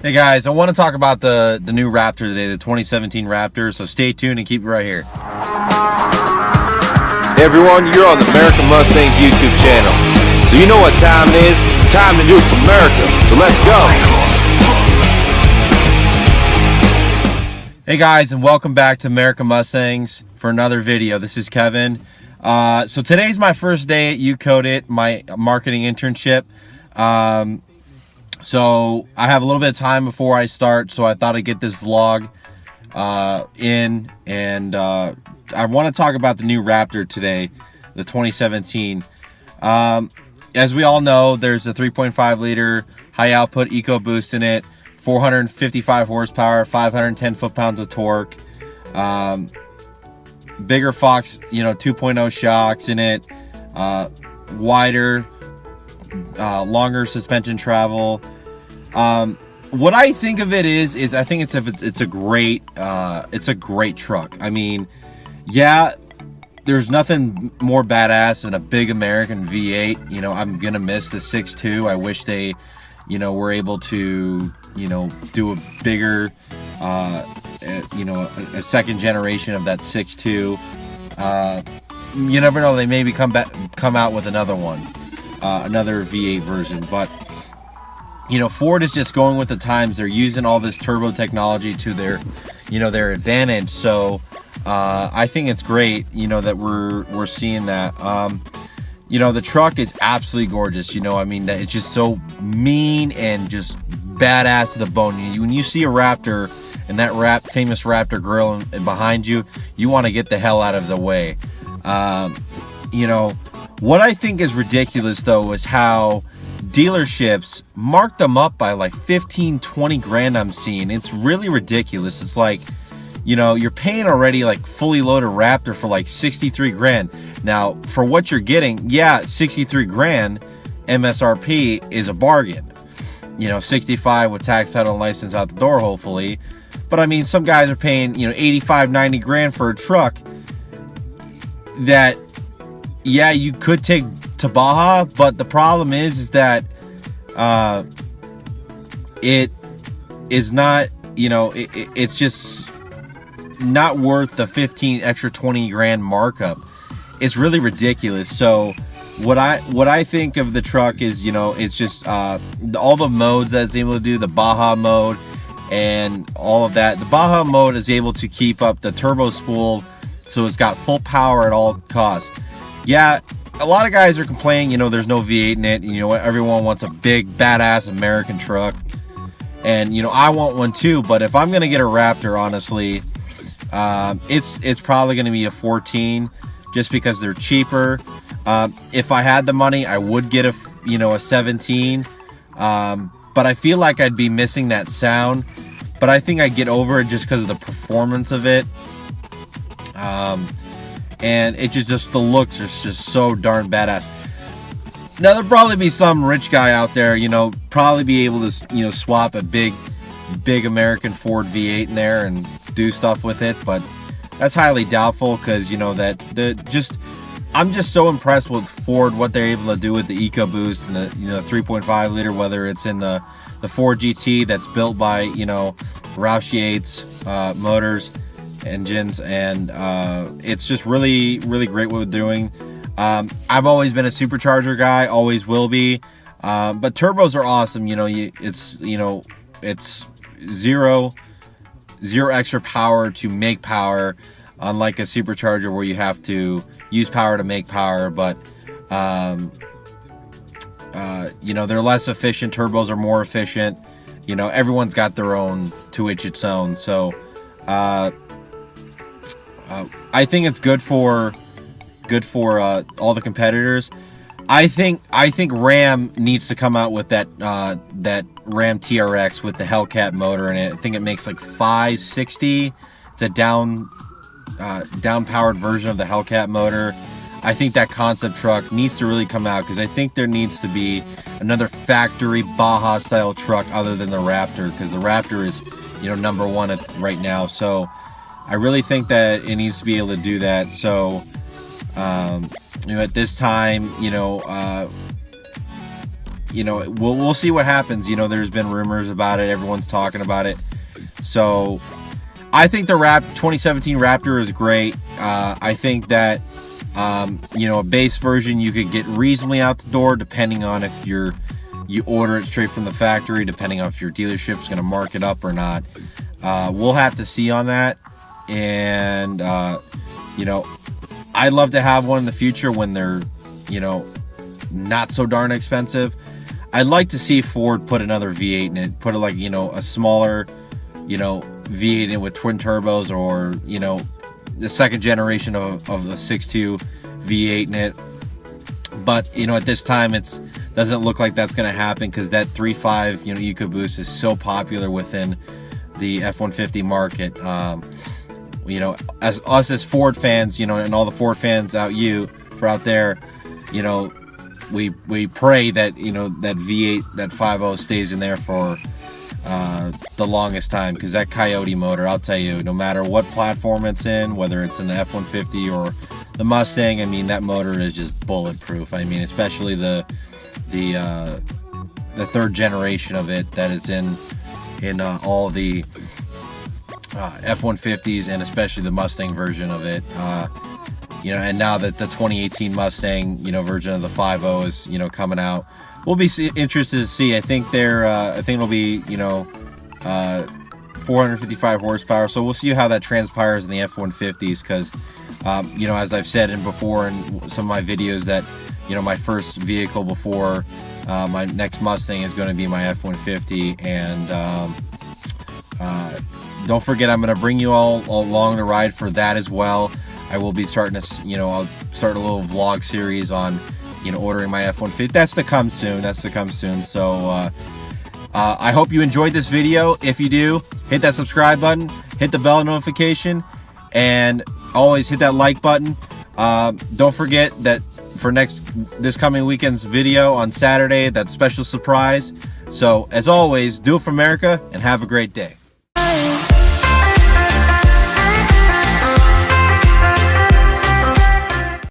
Hey guys, I want to talk about the new Raptor today, the 2017 Raptor, so stay tuned and keep it right here. Hey everyone, you're on the Merica Mustangs YouTube channel. So you know what time it is? Time to do it for Merica. So let's go. Hey guys, and welcome back to Merica Mustangs for another video. This is Kevin. So today's my first day at UCoded, my marketing internship. So I have a little bit of time before I start, so I thought I'd get this vlog in, and I want to talk about the new Raptor today, the 2017. As we all know, there's a 3.5 liter high output Ecoboost in it, 455 horsepower, 510 foot-pounds of torque, bigger Fox, 2.0 shocks in it, wider, longer suspension travel. What I think of it is I think it's a great truck. I mean, yeah, there's nothing more badass than a big American V8. I'm gonna miss the 6.2. I wish they, were able to, do a bigger, a second generation of that 6.2. You never know, they maybe come out with another one, another V8 version, but Ford is just going with the times. They're using all this turbo technology to their advantage. So I think it's great, that we're seeing that. The truck is absolutely gorgeous. That it's just so mean and just badass to the bone. When you see a Raptor and that famous Raptor grill behind you, you want to get the hell out of the way. What I think is ridiculous though is how dealerships mark them up by like 15-20 grand. I'm seeing it's really ridiculous. It's like, you're paying already like fully loaded Raptor for like 63 grand. Now for what you're getting, 63 grand MSRP is a bargain. 65 with tax, title, and license out the door, hopefully. But I mean, some guys are paying 85-90 grand for a truck that, you could take to Baja, but the problem is that it is not, it's just not worth the 20 grand markup. It's really ridiculous. So what I think of the truck is, it's just all the modes that it's able to do, the Baja mode and all of that. The Baja mode is able to keep up the turbo spool, so it's got full power at all costs. Yeah, a lot of guys are complaining, there's no V8 in it. Everyone wants a big, badass American truck. And, I want one too. But if I'm going to get a Raptor, honestly, it's probably going to be a 14 just because they're cheaper. If I had the money, I would get a 17. But I feel like I'd be missing that sound. But I think I'd get over it just because of the performance of it. And it just the looks are just so darn badass. Now there'll probably be some rich guy out there, probably be able to swap a big American Ford V8 in there and do stuff with it, but that's highly doubtful because I'm just so impressed with Ford, what they're able to do with the EcoBoost and the 3.5 liter, whether it's in the Ford GT that's built by Roush Yates Motors engines, and it's just really great what we're doing. I've always been a supercharger guy, always will be, but turbos are awesome. It's zero extra power to make power, unlike a supercharger where you have to use power to make power. But they're less efficient. Turbos are more efficient. Everyone's got their own, to each its own. So I think it's good for all the competitors. I think Ram needs to come out with that Ram TRX with the Hellcat motor in it. I think it makes like 560. It's a down powered version of the Hellcat motor. I think that concept truck needs to really come out because I think there needs to be another factory Baja style truck other than the Raptor, because the Raptor is number one right now. So I really think that it needs to be able to do that. So at this time, you know, we'll see what happens. You know, there's been rumors about it. Everyone's talking about it. So I think the 2017 Raptor is great. I think that, you know, a base version you could get reasonably out the door, depending on if you order it straight from the factory, depending on if your dealership's going to mark it up or not. We'll have to see on that. And, you know, I'd love to have one in the future when they're, you know, not so darn expensive. I'd like to see Ford put another V8 in it, put it like, you know, a smaller, you know, V8 in it with twin turbos, or, you know, the second generation of a 6.2 V8 in it. But, you know, at this time it doesn't look like that's going to happen, because that 3.5, you know, Ecoboost is so popular within the F-150 market. You know, as Ford fans, you know, and all the Ford fans out there, you know, we pray that, you know, that V8, that 5.0 stays in there for the longest time, because that Coyote motor, I'll tell you, no matter what platform it's in, whether it's in the F-150 or the Mustang, I mean, that motor is just bulletproof. I mean, especially the third generation of it that is in all the F-150s, and especially the Mustang version of it. You know, and now that the 2018 Mustang, you know, version of the 5.0 is, you know, coming out, we'll be interested to see. I think it'll be, you know, 455 horsepower. So we'll see how that transpires in the F-150s, because, you know, as I've said before in some of my videos, that, you know, my first vehicle before my next Mustang is going to be my F-150. And don't forget, I'm going to bring you all along the ride for that as well. I will be starting to, you know, I'll start a little vlog series on, you know, ordering my F-150. That's to come soon. So I hope you enjoyed this video. If you do, hit that subscribe button, hit the bell notification, and always hit that like button. Don't forget that for this coming weekend's video on Saturday, that special surprise. So as always, do it for America, and have a great day.